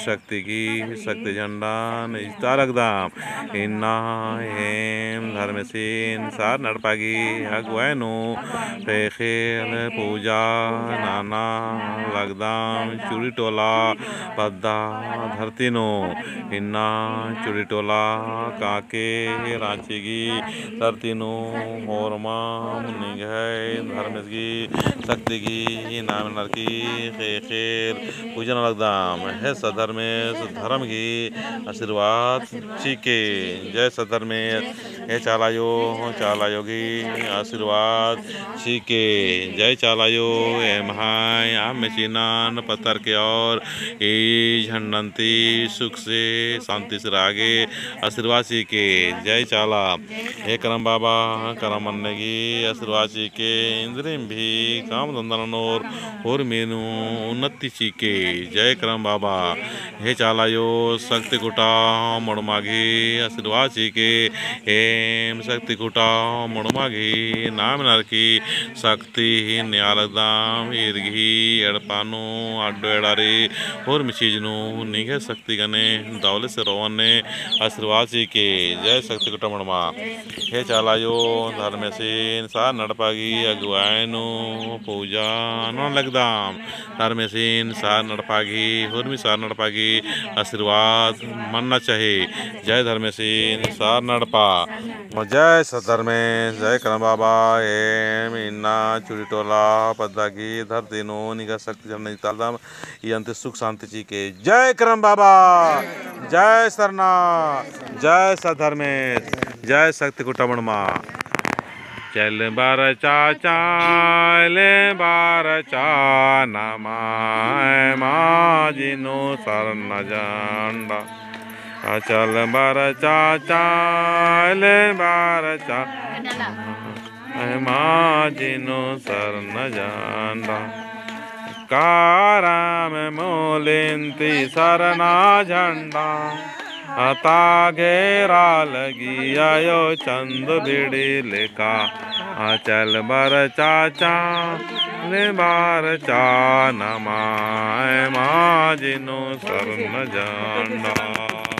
शक्ति की शक्ति झंडा निजता रखदाम इन्ना हेम धर्मसेन सार नड़पागी अगवैनु पेखेल पूजा नाना लगदाम चूड़ी टोला पद्दा धरतीनो इन्ना चूड़ी टोला काके रांची की धरतीनो होरमा निगह धर्मेश की शक्ति की नाम नरकी खेल पूजन लगदाम है सधर्मेश धर्म की आशीर्वाद चीके जय सधर्मेश हे चालायोगी आशीर्वाद चीके जय चालायो ए महाय आम में चिनान पत्थर के और ए झंडंती सुख से शांति से आगे आशीर्वाद चीके जय चाला हे करम बाबा करम मन्ने की आशीर्वाद चीके इंद्रिम भी काम धंधनोर और मेनू उन्नति चीके जय करम बाबा हे चालायो शक्ति कुटा मणमागी आशीर्वाद चीके हेम शक्ति कुटा मणमागी नाम नरकी शक्ति न्यालदाम इर्गी एड़पानो अड्डो एडारी और मिचीजनु निगे शक्ति गने दौले से रोवने आशीर्वाद चीके जय शक्ति कुटा मणमा हे चालायो धर्मेसेन सा नड़पागी अगुवायनु पूजा न लगदाम धर्मेसेन सा नड़पागी हुर्मी सा नड़पागी आशीर्वाद मानना चाहे जय धर्मेसेन सा नड़पा जय सधर्मेश जय करम बाबा एम इन्ना चूड़ी टोला पद्दा की धरती नो निगा शक्ति जन तालदाम ये अंत सुख शांति ची के जय करम बाबा जय सरना जय सधर्मेश जय शक्ति कुटमणमा चल बार चाचा ले बार चा नमाय माजिनो सरन जांडा चल बार चाचा ले बार चा माजिनो सरन जांडा काराम मोलिंती सरना झंडा अता घेरा लगी आयो चंद बिड़ी लेका चल बर चाचा ले बार चा नमाय माजिनो सरन जांडा।